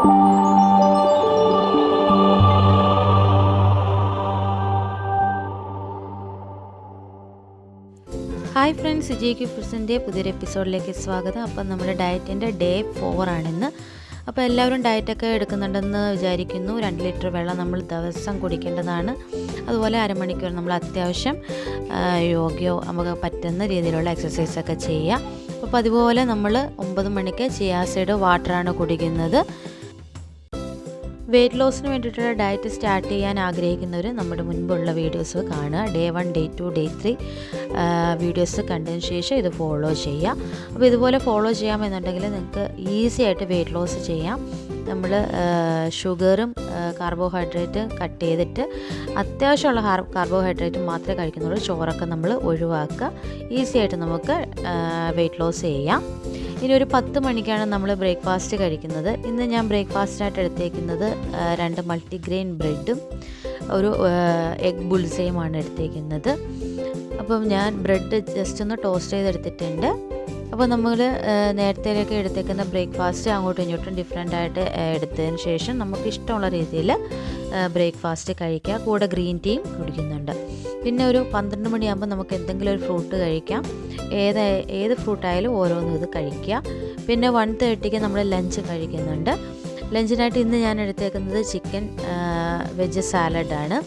Hi friends, JQ ഫുഡ്സിൻ്റെ പുതിയൊരു എപ്പിസോഡിലേക്ക് സ്വാഗതം. അപ്പം നമ്മുടെ ഡയറ്റിൻ്റെ ഡേ 4 ആണിന്ന്. അപ്പോൾ എല്ലാവരും ഡയറ്റൊക്കെ എടുക്കുന്നുണ്ടെന്ന് വിചാരിക്കുന്നു. 2 ലിറ്റർ വെള്ളം നമ്മൾ ദിവസം കുടിക്കേണ്ടതാണ്. അതുപോലെ അരമണിക്കൂർ നമ്മൾ അത്യാവശ്യം യോഗയോ നമുക്ക് പറ്റുന്ന രീതിയിലുള്ള എക്സസൈസൊക്കെ ചെയ്യുക. അപ്പോൾ അതുപോലെ നമ്മൾ 9 മണിക്ക് ചിയാ സീഡ് വാട്ടറാണ് കുടിക്കുന്നത്. വെയ്റ്റ് ലോസിന് വേണ്ടിയിട്ടുള്ള ഡയറ്റ് സ്റ്റാർട്ട് ചെയ്യാൻ ആഗ്രഹിക്കുന്നവർ നമ്മുടെ മുൻപുള്ള വീഡിയോസ് കാണുക. ഡേ 1, ഡേ 2, ഡേ 3 വീഡിയോസ് കണ്ടതിന് ശേഷം ഇത് ഫോളോ ചെയ്യുക. അപ്പോൾ ഇതുപോലെ ഫോളോ ചെയ്യാമെന്നുണ്ടെങ്കിൽ നിങ്ങൾക്ക് ഈസി ആയിട്ട് വെയ്റ്റ് ലോസ് ചെയ്യാം. നമ്മൾ ഷുഗറും കാർബോഹൈഡ്രേറ്റ് കട്ട് ചെയ്തിട്ട് അത്യാവശ്യമുള്ള കാർബോഹൈഡ്രേറ്റ് മാത്രമേ കഴിക്കുന്നുള്ളൂ. ചോറൊക്കെ നമ്മൾ ഒഴിവാക്കുക. ഈസി ആയിട്ട് നമുക്ക് വെയ്റ്റ് ലോസ് ചെയ്യാം. ഇനി ഒരു 10 മണിക്കാണ് നമ്മൾ ബ്രേക്ക്ഫാസ്റ്റ് കഴിക്കുന്നത്. ഇന്ന് ഞാൻ ബ്രേക്ക്ഫാസ്റ്റായിട്ട് എടുത്തേക്കുന്നത് 2 മൾട്ടിഗ്രെയിൻ ബ്രെഡും ഒരു എഗ് ബുൾസയുമാണ് എടുത്തേക്കുന്നത്. അപ്പം ഞാൻ ബ്രെഡ് ജസ്റ്റ് ഒന്ന് ടോസ്റ്റ് ചെയ്തെടുത്തിട്ടുണ്ട്. അപ്പോൾ നമ്മൾ നേരത്തേക്ക് എടുത്തേക്കുന്ന ബ്രേക്ക്ഫാസ്റ്റ് അങ്ങോട്ടും ഇങ്ങോട്ടും ഡിഫറെൻ്റ് ആയിട്ട് എടുത്തതിന് ശേഷം നമുക്ക് ഇഷ്ടമുള്ള രീതിയിൽ ബ്രേക്ക്ഫാസ്റ്റ് കഴിക്കുക. കൂടെ ഗ്രീൻ ടീയും കുടിക്കുന്നുണ്ട്. പിന്നെ ഒരു 12 മണിയാകുമ്പോൾ നമുക്ക് എന്തെങ്കിലും ഒരു ഫ്രൂട്ട് കഴിക്കാം. ഏത് ഫ്രൂട്ടായാലും ഓരോന്നും ഇത് കഴിക്കുക. പിന്നെ 1:30ക്ക് നമ്മൾ ലഞ്ച് കഴിക്കുന്നുണ്ട്. ലഞ്ചിനായിട്ട് ഇന്ന് ഞാൻ എടുത്തേക്കുന്നത് ചിക്കൻ വെജ് സാലഡാണ്.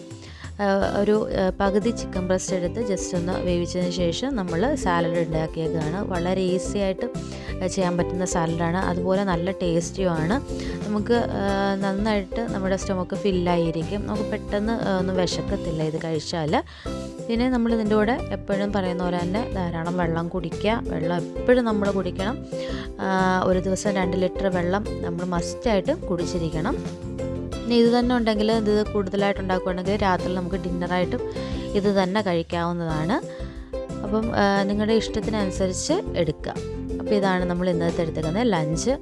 ഒരു പകുതി ചിക്കൻ ബ്രസ്റ്റ് എടുത്ത് ജസ്റ്റ് ഒന്ന് വേവിച്ചതിന് ശേഷം നമ്മൾ സാലഡ് ഉണ്ടാക്കിയേക്കാണ്. വളരെ ഈസി ആയിട്ട് ചെയ്യാൻ പറ്റുന്ന സാലഡാണ്. അതുപോലെ നല്ല ടേസ്റ്റിയുമാണ്. നമുക്ക് നന്നായിട്ട് നമ്മുടെ സ്റ്റൊമക്ക് ഫില്ലായിരിക്കും. നമുക്ക് പെട്ടെന്ന് ഒന്നും വിശക്കത്തില്ല ഇത് കഴിച്ചാൽ. പിന്നെ നമ്മൾ ഇതിൻ്റെ കൂടെ എപ്പോഴും പറയുന്ന പോലെ തന്നെ ധാരാളം വെള്ളം കുടിക്കുക. വെള്ളം എപ്പോഴും നമ്മൾ കുടിക്കണം. ഒരു ദിവസം 2 ലിറ്റർ വെള്ളം നമ്മൾ മസ്റ്റായിട്ട് കുടിച്ചിരിക്കണം. ഇനി ഇത് തന്നെ ഉണ്ടെങ്കിൽ ഇത് കൂടുതലായിട്ട് ഉണ്ടാക്കുകയാണെങ്കിൽ രാത്രി നമുക്ക് ഡിന്നറായിട്ടും ഇത് തന്നെ കഴിക്കാവുന്നതാണ്. അപ്പം നിങ്ങളുടെ ഇഷ്ടത്തിനനുസരിച്ച് എടുക്കുക. അപ്പോൾ ഇതാണ് നമ്മൾ ഇന്നത്തെ എടുത്തേക്കുന്നത് ലഞ്ച്.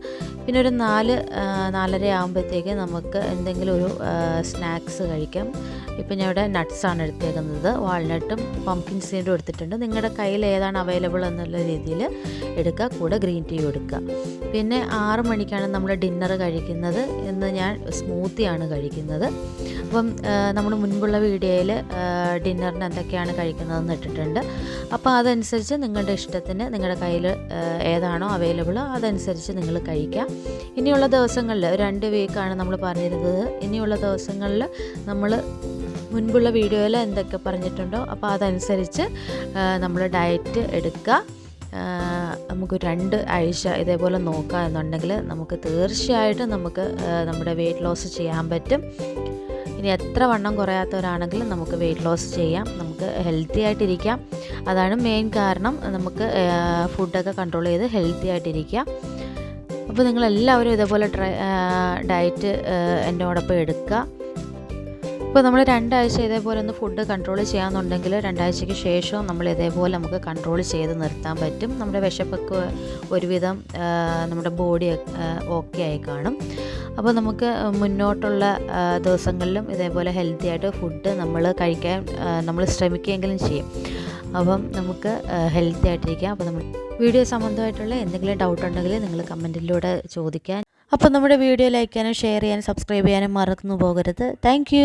പിന്നെ ഒരു 4-4:30 ആകുമ്പോഴത്തേക്ക് നമുക്ക് എന്തെങ്കിലും ഒരു സ്നാക്സ് കഴിക്കാം. ഇപ്പം ഞാൻ ഇവിടെ നട്ട്സാണ് എടുത്തേക്കുന്നത്. വാൾനട്ടും പംകിൻ സീഡും എടുത്തിട്ടുണ്ട്. നിങ്ങളുടെ കയ്യിൽ ഏതാണ് അവൈലബിൾ എന്നുള്ള രീതിയിൽ എടുക്കുക. കൂടെ ഗ്രീൻ ടീ എടുക്കുക. പിന്നെ 6 മണിക്കാണ് നമ്മൾ ഡിന്നർ കഴിക്കുന്നത്. ഇന്ന് ഞാൻ സ്മൂത്തിയാണ് കഴിക്കുന്നത്. അപ്പം നമ്മൾ മുൻപുള്ള വീഡിയോയിൽ ഡിന്നറിന് എന്തൊക്കെയാണ് കഴിക്കുന്നതെന്ന് ഇട്ടിട്ടുണ്ട്. അപ്പോൾ അതനുസരിച്ച് നിങ്ങളുടെ ഇഷ്ടത്തിന് നിങ്ങളുടെ കയ്യിൽ ഏതാണോ അവൈലബിൾ അതനുസരിച്ച് നിങ്ങൾ കഴിക്കാം. ഇനിയുള്ള ദിവസങ്ങളിൽ 2 വീക്കാണ് നമ്മൾ പറഞ്ഞിരുന്നത്. ഇനിയുള്ള ദിവസങ്ങളിൽ നമ്മൾ മുൻപുള്ള വീഡിയോയിൽ എന്തൊക്കെ പറഞ്ഞിട്ടുണ്ടോ അപ്പോൾ അതനുസരിച്ച് നമ്മൾ ഡയറ്റ് എടുക്കുക. നമുക്ക് 2 ആഴ്ച ഇതേപോലെ നോക്കുക എന്നുണ്ടെങ്കിൽ നമുക്ക് തീർച്ചയായിട്ടും നമ്മുടെ വെയ്റ്റ് ലോസ് ചെയ്യാൻ പറ്റും. ഇനി എത്ര വണ്ണം കുറയാത്തവരാണെങ്കിലും നമുക്ക് വെയ്റ്റ് ലോസ് ചെയ്യാം. നമുക്ക് ഹെൽത്തി ആയിട്ടിരിക്കാം. അതാണ് മെയിൻ കാരണം. നമുക്ക് ഫുഡൊക്കെ കൺട്രോൾ ചെയ്ത് ഹെൽത്തി ആയിട്ടിരിക്കാം. അപ്പോൾ നിങ്ങളെല്ലാവരും ഇതേപോലെ ഡയറ്റ് എന്നോടൊപ്പം എടുക്കുക. ഇപ്പോൾ നമ്മൾ 2 ആഴ്ച ഇതേപോലെ ഒന്ന് ഫുഡ് കൺട്രോൾ ചെയ്യാമെന്നുണ്ടെങ്കിൽ 2 ആഴ്ചയ്ക്ക് ശേഷവും നമ്മൾ ഇതേപോലെ നമുക്ക് കൺട്രോൾ ചെയ്ത് നിർത്താൻ പറ്റും. നമ്മുടെ വിശപ്പൊക്കെ ഒരുവിധം നമ്മുടെ ബോഡി ഓക്കെ ആയി കാണും. അപ്പോൾ നമുക്ക് മുന്നോട്ടുള്ള ദിവസങ്ങളിലും ഇതേപോലെ ഹെൽത്തി ആയിട്ട് ഫുഡ് നമ്മൾ കഴിക്കാൻ നമ്മൾ ശ്രമിക്കുകയെങ്കിലും ചെയ്യും. അപ്പം നമുക്ക് ഹെൽത്തി ആയിട്ടിരിക്കാം. അപ്പോൾ നമ്മൾ വീഡിയോ സംബന്ധമായിട്ടുള്ള എന്തെങ്കിലും ഡൗട്ട് ഉണ്ടെങ്കിൽ നിങ്ങൾ കമൻറ്റിലൂടെ ചോദിക്കാൻ. അപ്പോൾ നമ്മുടെ വീഡിയോ ലൈക്ക് ചെയ്യാനും ഷെയർ ചെയ്യാനും സബ്സ്ക്രൈബ് ചെയ്യാനും മറന്നു പോകരുത്. താങ്ക്